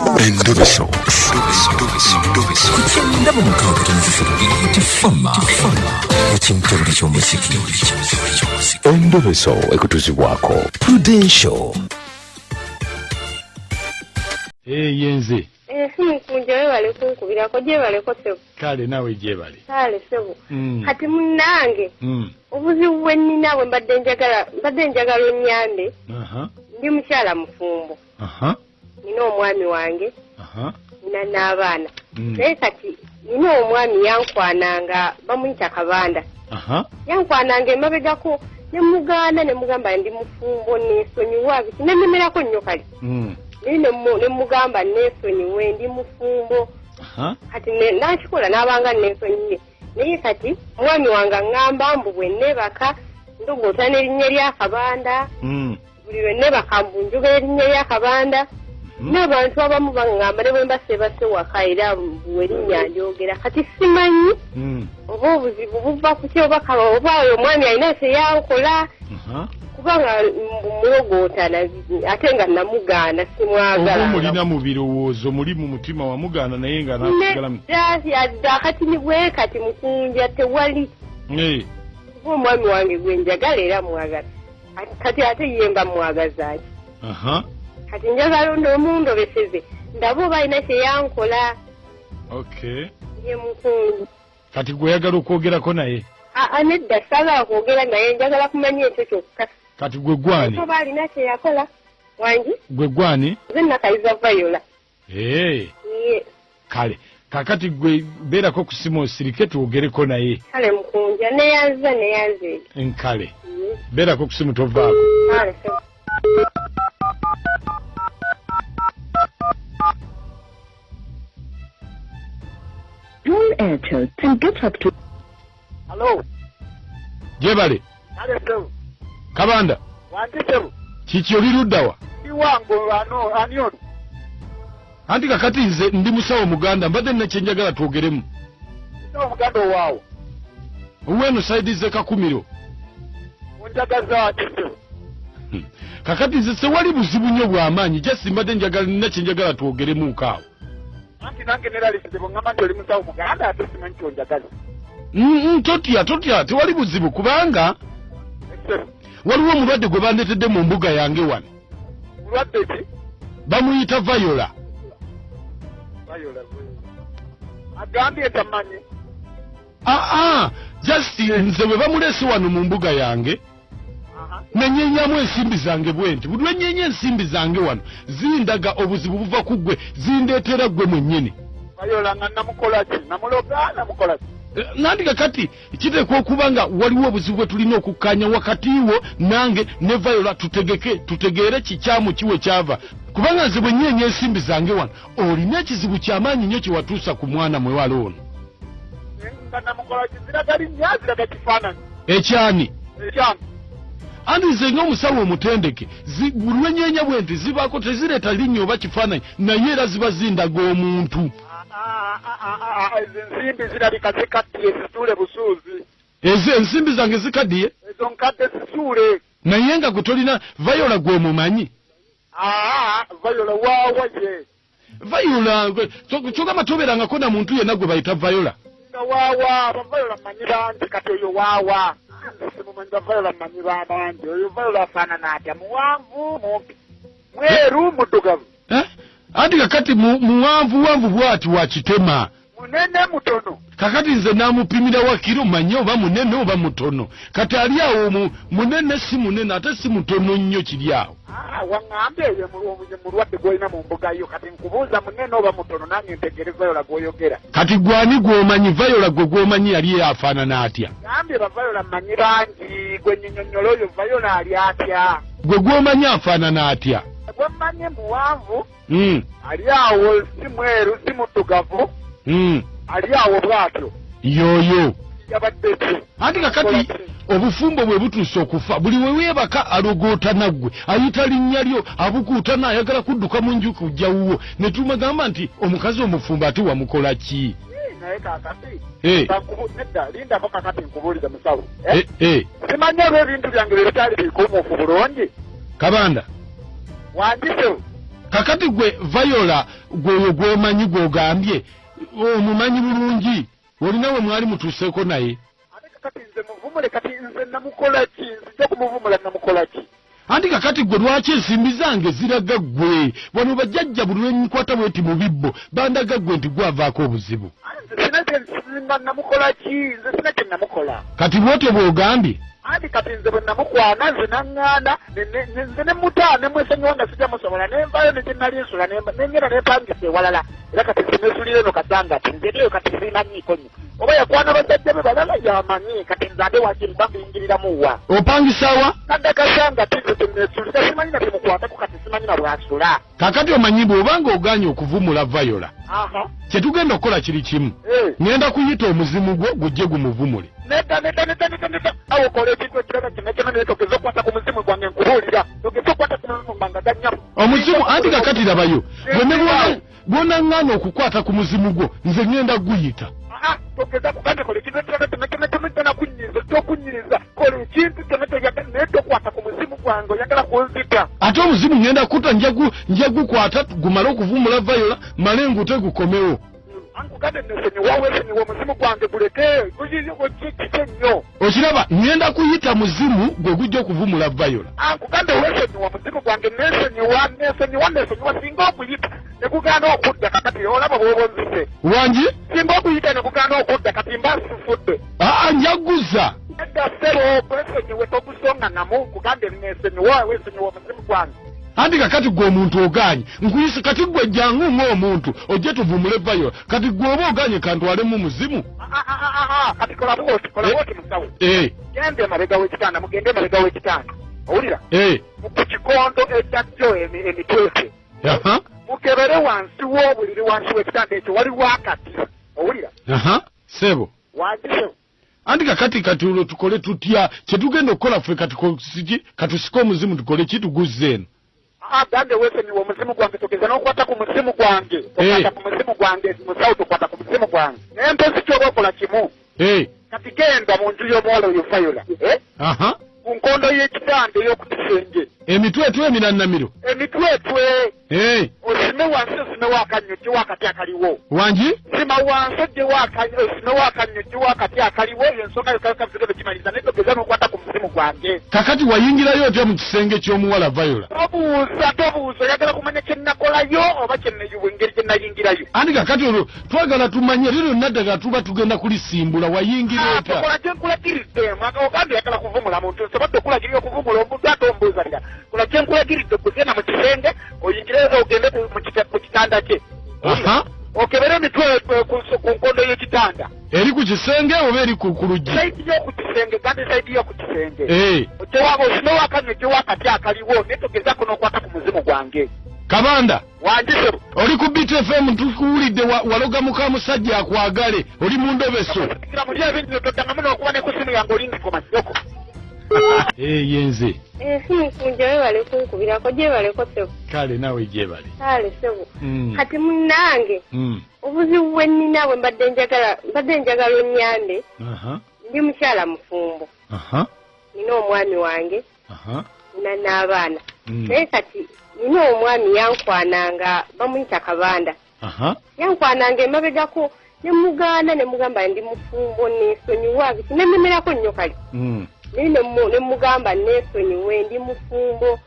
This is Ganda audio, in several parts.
Endobeso. Ndaba mukaaga tifama ekintu ky'omuziki. Endobeso ekutuzibwako Prudential. Yenze. Mukunja we bale kunkubirako gye bale ko sebo. Kale nawe gye bale. Kale sebo. Kati munnange. Obuzibu bwe nnina bwe mbadde njagala onnyambe. Ndi mukyala mufumbo. Nina omwami wange. Nina n'abaana. Naye kati nina omwami yankwananga bamuyita Kabanda. Yankwananga emabegako ne muganda ne mugamba ndi mufumbo neesonyiwa biki nenemerako nnyo kale. Ne mugamba neesonyiwe ndi mufumbo. Kati nakikola n'abanga neesonyiye. Naye kati omwami wange aŋŋamba mbu bwe nnebaka ndogoota n'erinnya lya Kabanda. Buli lwe nnebaka mbu njogera erinnya lya Kabanda. N'abantu abamu baŋŋamba ne bwe mbase waka era mbu erinnya njogera. Kati simanyi oba obuzibu buva ku ki oba oyo omwami alina kye yankola. Kubanga mulogoota ate nga namugaana simwagala. Oba mulina mu birowoozo muli mu mutima wamugaana naye nga nakusigalamu. Yadda kati ni bwe kati Mukunja tewali. Kuba omwami wange gwe njagala era mwagala. Kati ate ye mba mwagaza ki? Kati njagala omundobeseze ndaba oba alina kye yankola. Ye Mukunja. Kati gwe oyagala okwogerako naye? Nedda saagala kwogera naye njagala kumanya ekyo kyokka. Kati gwe gwani? Oba alina kye yakola wangi? Gwe gwani? Nze Nakayiza Viola. Kale kakati gwe beerako ku simu osirike twogereko naye. Kale Mukunja neyanze. Nkale beerako ku simu tovaako. Dual Airtel can get up to. Hello. Jebale. Hello. Kabanda. Wandisebu. Kiki oli luddawa? Iwango anion. Anti kakati nze ndi musawo Muganda mbadde nakye njagala twogeremu. Musawo Muganda waawo. Uweno saidize kakumiro. Onjagaza atisebu. Kakati nze sewali buzibu nnyo bw'amaanyi just mbadde nakye njagala twogeremu nkaawo. Anti nange neralisizebo ngamba nti oli musawo Muganda ate simanyi kyonjagaza. Totya tewali buzibu kubanga waliwo omulwadde gwe bandeetedde mu mbuga yange wano. Mulwadde ki? Bamuyita Viola. Agambye tamanyi. Just nze bwe bamuleese wano mu mbuga yange nenyenyamu ensimbi zange bwenti buli lwennyenya ensimbi zange wano zindaga obuzibu buva ku ggwe zindeetera ggwe mwennyini. Viola nga namukola ki? Namuloga namukola ki? Nandi kakati kiteekwa okuba nga waliwo obuzibu bwe tulina okukkaanya wakati wo nange ne Viola tutegeere kikyamu kiwe kyava kubanga nze bwe nnyenya ensimbi zange wano olina ekizibu ky'amaanyi nnyo kye watuusa ku mwana mwewala ono. Nga namukola ki? Ziraga linnya ziraga kifaananyi. Ekyani? Andi nze ng'omusawo omutendeke buli lwennyenya bwe nti zibaako tezireeta linnya oba kifaananyi naye era ziba zindaga omuntu. Ensimbi zirabika zikaddiye zisuule busuuzi. Ezo ensimbi zange zikaddiye? Ezo nkadde zisuule. Naye nga gwe tolina Viola gwe mumanyi? Viola waawa ye. Viola kyogamba tobeerangako na muntu yenna gwe bayita Viola. Nga waawa Viola mmanyi bangi kati oyo waawa. Simumanyi Viola mmanyi bangi oyo Viola afaanana atya muwanvu mumpi mweru muddugavu. Anti kakati muwanvu bwati wa kitema. Munene mutono. Kakati nze namupimira wa kiro manye oba munene oba mutono. Kati ali awo munene si munene ate si mutono nnyo kiri awo. Waŋŋambe ye mulwadde gw'olina mu mbuga yo kati nkubuuza munene oba mutono nange ntegere Viola gw'oyogera. Kati gwani gw'omanyi Viola gw'omanyi yali afaanana atya? Gambye Viola mmanyi bangi gwe nnyonyola oyo Viola ali atya? Gwe gw'omanyi afaanana atya? Gwe mmanyi muwanvu. Ali awo si mweru si muddugavu. Ali awo bwatyo. Yoyo. Yabadde ki? Anti kakati obufumbo bwe butuuse okufa buli we weebaka alogoota naggwe ayita linnya lyo abukuuta n'ayagala kudduka mu nju kujja wuwo ne tumagamba nti omukazi omufumbo ate wamukola ki? Naye kakati nedda lindako kakati nkubuuliza musawo. Simanyi olw'ebintu byange bye bitali bikuumuufu bulungi. Kabanda wandisewo kakati gwe Viola gwoyo gwomanyi gwogambye omumanyi bulungi olinawe mwali mutuuseeko naye kati nze muvumule kati nze namukola ki nzija kumuvumula namukola ki anti kakati gwe lwaki ensimbi zange ziraga ggwe wano bajjajja buli lwenkwata bweti mu bibbo bandaga ggwe nti gwavaako obuzibu sina kyensimba namukola ki nze sina kye namukola kati bwotyo bwogambye anti kati nze bwe namukwana nze naŋŋaana nze ne muta ne mwesenyiwa nga sijja musobola nenvayo ne gyennali nsula nengera nepangisa ewalala era kati sinesulira eno kasanga ati nze eyo kati simanyiiko nnyo oba yakwana basajja be balala yamanyi kati nze ate wakimba mbiyingiriramu wa opangisawa kadde kasanga ati nze tenesulira simanyi na temukwatako kati simanyi na bwasula kakati omanyi bw'obanga oganye okuvumula Viola kyetugenda okukola kiri kimu ngenda kuyita omuzimu gwo gujje gumuvumule neda awo kola ekintu ekiraga kino naye togeza okukwata ku muzimu gwange nkubuulira togeza okukwata ku muzimu gwange ganyamu omuzimu anti kakati labayo bw'onaŋŋaana okukwata ku muzimu gwo nze ngenda guyita togeza kugambye kola ekintu ekiraga kino kunyiza tokunyiza kola ekintu naye tokwata ku muzimu gwange oyagala kunzita ate omuzimu ngenda kuta nja gukwata gumale okuvumula Viola male ngute gukomewo ankugande nesonyiwa omuzimu gwange guleke kiki nnyo okiraba ngenda kuyita muzimu gwe gujja okuvumula Viola ankugande wesonyiwa omuzimu gwange nesonyiwa singa okuyita nekugana okudda kakati olaba bwobonzise wangi singa okuyita nekugana okudda kati mba nsufudde njaguza edda ssebo wesonyiwe togusonga namu kugambe nesonyiwa wesonyiwa omuzimu gwange anti kakati gwe omuntu oganye nkuyise kati gwe jangu ng'omuntu ojje tuvumule Viola kati gwe oba oganye kantwalemu muzimu kati kola bwoti musawo gende emabega w'ekitanda mugende emabega w'ekitanda owulira ku kikondo ekyajo emitweke mukebere wansi w'obuliri wansi w'ekitanda ekyo waliwo akati owulira sebo wangisebo anti kakati olwo tukole tutya kyetugenda okukola ffe katusike omuzimu tukole ki tuguzze eno Gange wesonyiwa omuzimu gwange togeza n'okwata ku muzimu gwange okwata ku muzimu gwange musawo tokwata ku muzimu gwange naye mpozi kyoba okola kimu kati genda mu nju y'omuwala oyo Viola ku nkondo y'ekitanda ey'okutisenge emitwetwe eminannamiro emitwetwe osime wansi osimewo akanyuki wakati akaliwo wangi sima wansi osimewo akanyuki wakati akaliwo ensonga yokakavizeko kimaliza naye togeza n'okwata ku muzimu gwange kakati wayingirayo otya mu kisenge ky'omuwala Viola tobuuza oyagala kumanya kye nakolayo oba kyenayuwa engeri gye nayingirayo anti kakati olwo twagala tumanye lero naddagala tuba tugenda kulisimbula wayingira otya kola kyenkulagiridde ogambye yagala kuvumula muntu nsobadde okulagirira okuvumula omuntu ate ombuuzalira kola kyenkulagiridde kugenda mu kisenge oyingire ogende mu kitanda kye okebere emitwe ku nkondo y'ekitanda eri ku kisenge oba eri ku luggi saidi y'oku kisenge kandi saidi y'oku kisenge osimewo akanyuki wakati akaliwo naye togezako n'okwata ku muzimu gwange Kabanda wangisebo oli ku BTFM tukuwulidde waloga muka musajja akwagale oli mu Endobeso kira mulya ebintu toddangamu n'okuba ne ku simu yange olindiko masoko yenze Mukunja webale kunkubirako gyebaleko sebo kale nawe gyebale kale sebo kati munnange obuzibu bwe nnina bwe mbadde njagala onnyambe ndi mukyala mufumbo nina omwami wange nina n'abaana naye kati nina omwami yankwananga bamuyita Kabanda yankwananga emabegako ne mugaana ne mugamba ndi mufumbo nesonyiwa biki nememerako nnyo kale naye ne mugamba nesonyiwe ndi mufumbo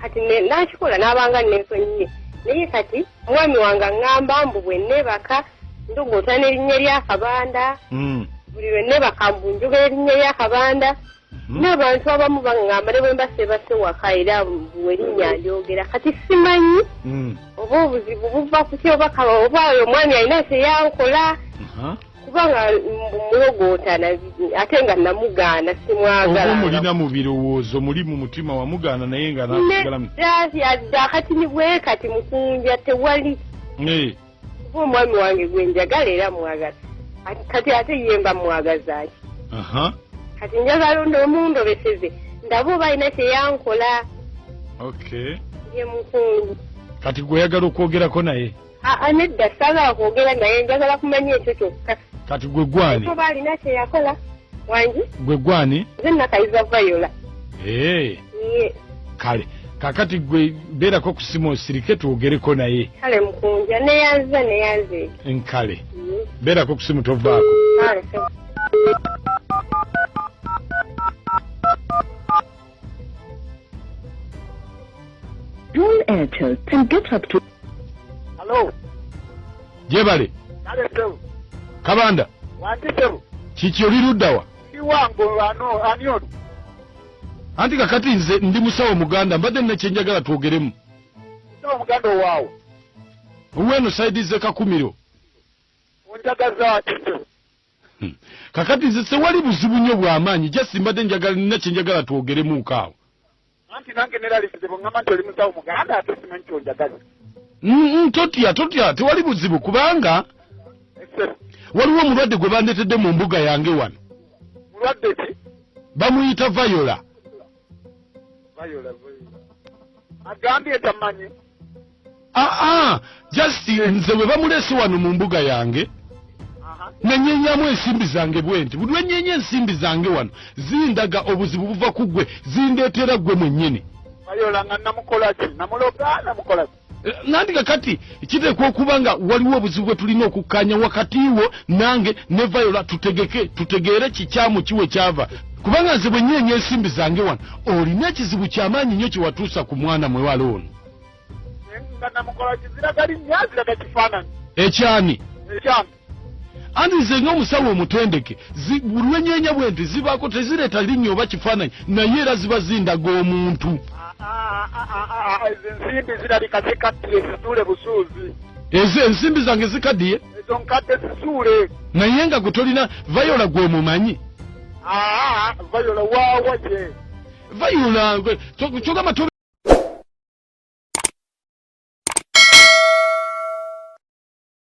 kati nakikola n'abanga nesonyiye naye kati omwami wange aŋŋamba mbu bwe nnebaka ndogoota n'erinnya lya Kabanda buli lwe nnebaka mbu njogera erinnya lya Kabanda n'abantu abamu baŋŋamba ne bwe mbasebase waka era erinnya ndyogera kati simanyi oba obuzibu buva ku ki oba oyo omwami alina kyeyankola kubanga mulogoota ate nga namugaana simwagala oba mulina mu birowoozo muli mu mutima wamugaana naye nga nasigalamu yadda kati ni bwe kati Mukunja tewali kuba omwami wange gwe njagala era mwagala kati ate yemba mwagaza ki kati njagala omundobeseze ndaba oba alina kyeyankola ye Mukunja kati gwe oyagala okwogerako naye nedda saagala kwogera naye njagala kumanya ekyo kyokka kati gwe gwani oba alina kyeyakola wangi gwe gwani nze nakayiza Viola kale kakati gwe beerako ku simu osirike twogereko naye. Kale Mukunja neyanze. Nkale. Beerako ku simu tovaako. Kale. Dual Airtel can get up to... Hello. Jebale. Kale sebu. Kabanda. Wanti sebu. Kiki oli luddawa? Kiwango aniodu. Anti kakati nze ndi musawo Muganda mbadde nina kye njagala twogeremu. Musawo Muganda owaawo. Uweno saidize kakumiro. Onjagaza ati sebu. Kakati nze sewali buzibu nnyo bw'amaanyi just mbadde nina kye njagala twogeremu nkaawo. Anti nange neralikize bongamba nti oli musawo Muganda ate simanyi kyonjagaza. Totya tewali buzibu kubanga waliwo omulwadde gwe bandetedde mu mbuga yange wano. Mulwadde ki? Bamuyita Viola. Agambye tamanyi. Just nze bwe bamuleese wano mu mbuga yange nanyenyamu ensimbi zange bwenti buli lwenyeenya ensimbi zange wano zindaga obuzibu buva ku ggwe zindeetera ggwe mwennyini. Viola nga namukola ki? Namukola ki? Nandi kakati kiteekwa okuba nga waliwo obuzibu bwe tulina okukkaanya wakati wo nange ne Viola tutegeere kikyamu kiwe kyava kubanga nze bwe nyeenya ensimbi zange wano olina ekizibu ky'amaanyi nnyo kye watuusa ku mwana mwewala ono. Nga namukola ki? Ziraga linnya ziraga kifaananyi. Ekyani. Anti nze ng'omusawo omutendeke buli lwenyeenya bwenti zibaako tezireeta linnya oba kifaananyi naye era ziba zindaga omuntu. Ensimbi zirabika zikaddiye zituule busuuzi. Ezo ensimbi zange zikaddiye? Ezo nkadde zisuule. Naye nga gwe tolina Viola gwe omumanyi? Viola waawa ye. Viola kyogamba